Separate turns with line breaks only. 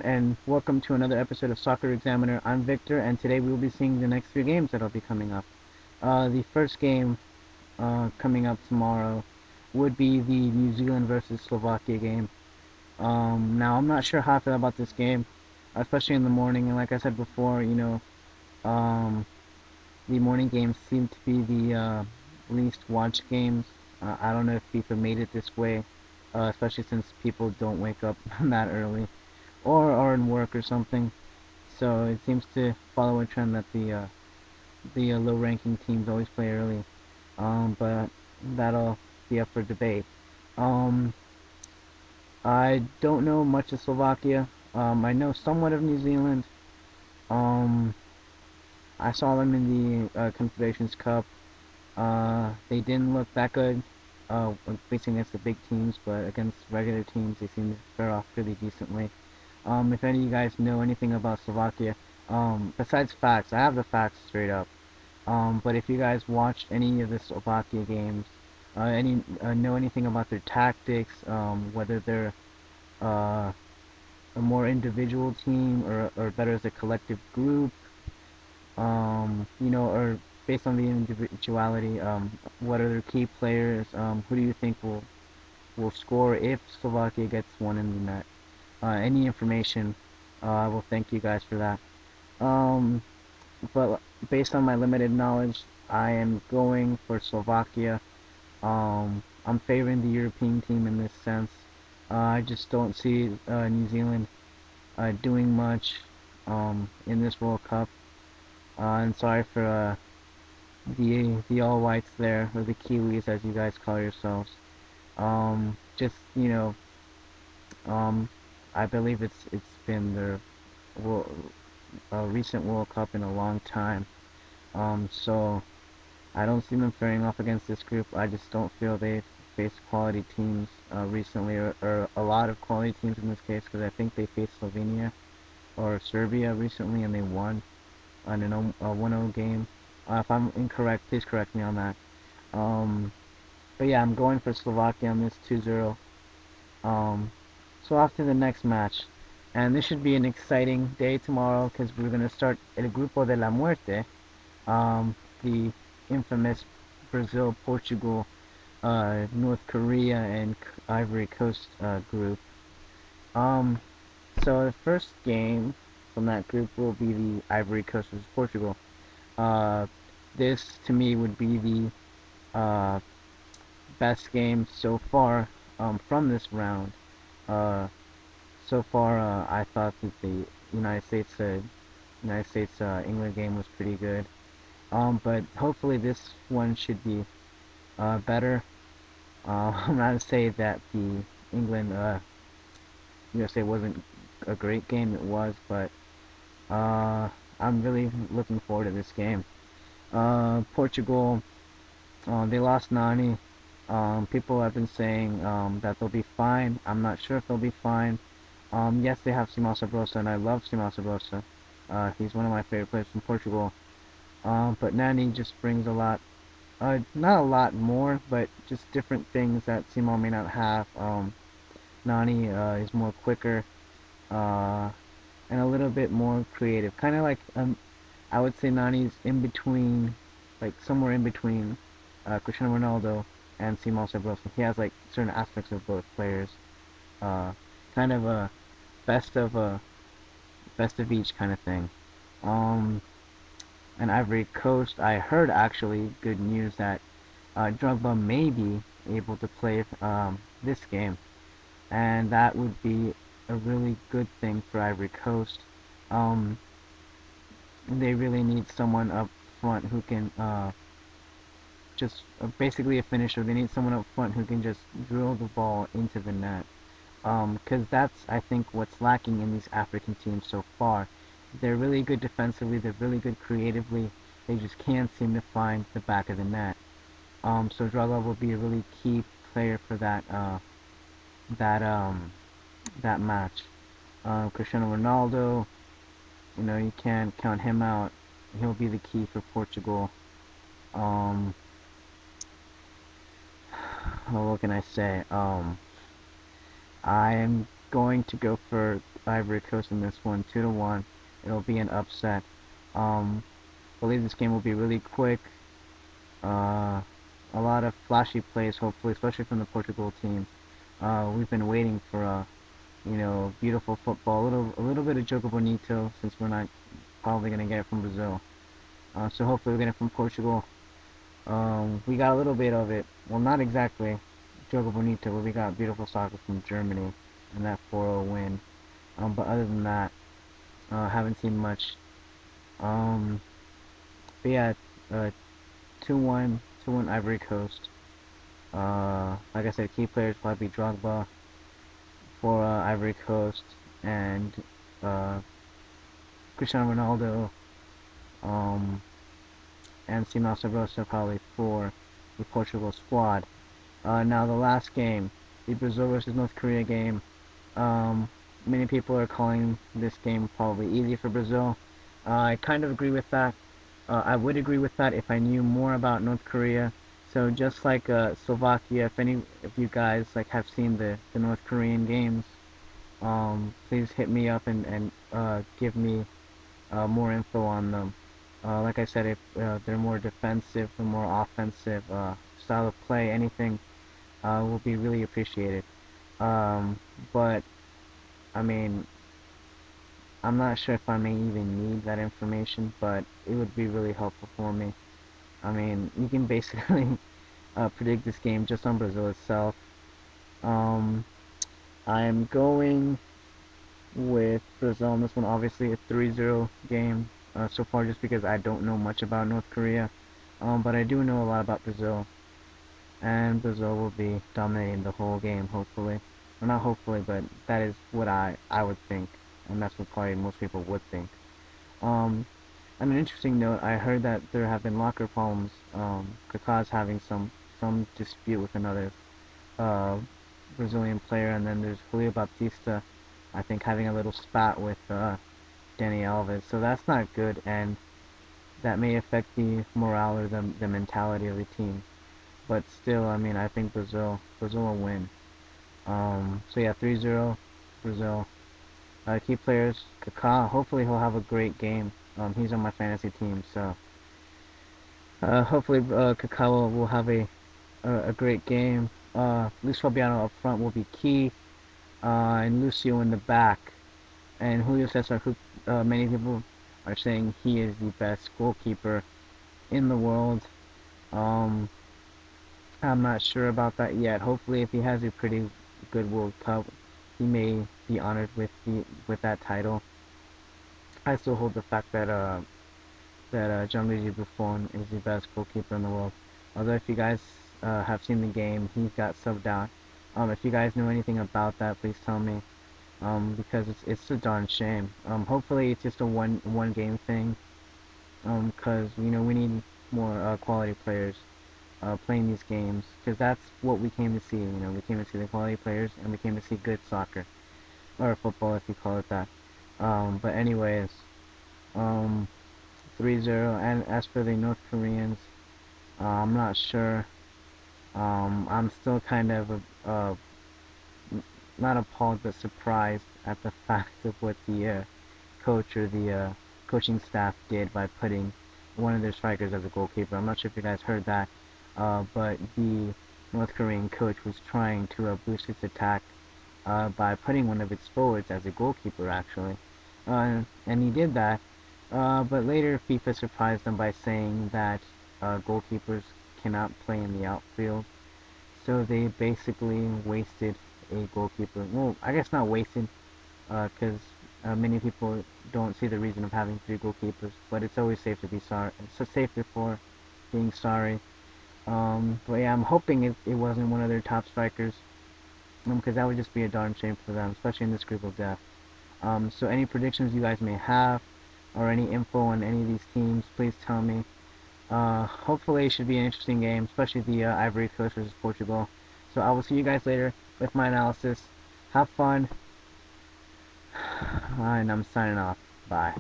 and welcome to another episode of Soccer Examiner. I'm Victor, and today we will be seeing the next three games that will be coming up. The first game coming up tomorrow would be the New Zealand versus Slovakia game. Now, I'm not sure how I feel about this game, especially in the morning, and like I said before, um, the morning games seem to be the least watched games. I don't know if FIFA made it this way, especially since people don't wake up that early or are in work or something. So it seems to follow a trend that the low-ranking teams always play early. But that'll be up for debate. Um, I don't know much of Slovakia. I know somewhat of New Zealand. Um, I saw them in the Confederations Cup. They didn't look that good facing against the big teams, but against regular teams, they seem to fare off pretty decently. If any of you guys know anything about Slovakia, besides facts, I have the facts straight up. But if you guys watched any of the Slovakia games, know anything about their tactics, whether they're uh, a more individual team or better as a collective group, or based on the individuality, what are their key players? Who do you think will score if Slovakia gets one in the net? Any information, I will thank you guys for that. Um, but based on my limited knowledge, I am going for Slovakia. I'm favoring the European team in this sense. I just don't see New Zealand doing much in this World Cup. And sorry for the All Whites there, or the Kiwis as you guys call yourselves. Just um, I believe it's been their world, recent World Cup in a long time. So I don't see them faring off against this group. I just don't feel they've faced quality teams recently, or a lot of quality teams in this case, because I think they faced Slovenia or Serbia recently and they won on a 1-0 game. If I'm incorrect, please correct me on that. But yeah, I'm going for Slovakia on this 2-0. So off to the next match. And this should be an exciting day tomorrow because we're going to start El Grupo de la Muerte, the infamous Brazil, Portugal, North Korea, and Ivory Coast group. So the first game from that group will be the Ivory Coast versus Portugal. Uh, this to me would be the best game so far from this round. Uh, so far, I thought that the United States England game was pretty good. But hopefully this one should be better. I'm not to say that the England USA wasn't a great game. It was, but I'm really looking forward to this game. Portugal, they lost Nani. People have been saying that they'll be fine. I'm not sure if they'll be fine. Yes, they have Simão Sabrosa, and I love Simão Sabrosa. He's one of my favorite players from Portugal. But Nani just brings a lot, not a lot more, but just different things that Simão may not have. Nani is more quicker, and a little bit more creative. Kind of like, I would say Nani's in between, like somewhere in between Cristiano Ronaldo and Simão Sabrosa. He has like certain aspects of both players. Uh, Kind of a best of a best of each kind of thing. Um, and Ivory Coast, I heard actually good news that Drogba may be able to play this game, and that would be a really good thing for Ivory Coast. Um, they really need someone up front who can just basically a finisher. They need someone up front who can just drill the ball into the net. Because that's, I think, what's lacking in these African teams so far. They're really good defensively, they're really good creatively, they just can't seem to find the back of the net. So Drogba will be a really key player for that that match. Cristiano Ronaldo, you can't count him out. He'll be the key for Portugal. Um, what can I say? I am going to go for Ivory Coast in this one, 2-1. It'll be an upset. I believe this game will be really quick. A lot of flashy plays, hopefully, especially from the Portugal team. We've been waiting for a, beautiful football, a little bit of Jogo Bonito, since we're not probably gonna get it from Brazil. So hopefully we get it from Portugal. We got a little bit of it. Well, not exactly Jogo Bonito, but we got beautiful soccer from Germany and that 4-0 win. But other than that, haven't seen much. But yeah, 2-1, 2-1 Ivory Coast. Like I said, key players probably Drogba for Ivory Coast and Cristiano Ronaldo, and Simão Sabrosa probably for the Portugal squad. Now the last game, the Brazil versus North Korea game. Many people are calling this game probably easy for Brazil. I kind of agree with that. I would agree with that if I knew more about North Korea. So just like Slovakia, if you guys have seen the North Korean games, please hit me up and give me more info on them. Like I said, if they're more defensive or more offensive style of play, anything will be really appreciated. But I mean, I'm not sure if I may even need that information, but it would be really helpful for me. I mean, you can basically predict this game just on Brazil itself. I'm going with Brazil on this one, obviously a 3-0 game so far, just because I don't know much about North Korea. But I do know a lot about Brazil, and Brazil will be dominating the whole game, hopefully. Well, not hopefully, but that is what I would think, and that's what probably most people would think. On an interesting note, I heard that there have been locker problems. Kaká's having some dispute with another uh, Brazilian player, and then there's Julio Baptista, I think, having a little spat with Dani Alves. So that's not good, and that may affect the morale or the mentality of the team. But still, I mean, I think Brazil will win. So yeah, 3-0 Brazil. Key players, Kaká. Hopefully he'll have a great game. He's on my fantasy team, so hopefully Kaká will have a great game. Luis Fabiano up front will be key, and Lucio in the back. And Julio Cesar, who many people are saying he is the best goalkeeper in the world. I'm not sure about that yet. Hopefully, if he has a pretty good World Cup, he may be honored with that title. I still hold the fact that Gianluigi Buffon is the best goalkeeper in the world. Although if you guys have seen the game, he got subbed out. If you guys know anything about that, please tell me. Because it's a darn shame. Hopefully it's just a one game thing. Because we need more quality players playing these games. Because that's what we came to see. We came to see the quality players, and we came to see good soccer or football, if you call it that. But anyways, 3-0. And as for the North Koreans, I'm not sure. I'm still kind of not appalled but surprised at the fact of what the coach or the coaching staff did by putting one of their strikers as a goalkeeper. I'm not sure if you guys heard that, but the North Korean coach was trying to boost its attack by putting one of its forwards as a goalkeeper, actually. And he did that, but later FIFA surprised them by saying that goalkeepers cannot play in the outfield. So they basically wasted a goalkeeper. Well, I guess not wasted, because many people don't see the reason of having three goalkeepers. But it's always safe to be sorry. It's safe before being sorry. But yeah, I'm hoping it wasn't one of their top strikers, because that would just be a darn shame for them, especially in this group of death. So any predictions you guys may have, or any info on any of these teams, please tell me. Hopefully it should be an interesting game, especially the Ivory Coast versus Portugal. So I will see you guys later with my analysis. Have fun, and I'm signing off. Bye.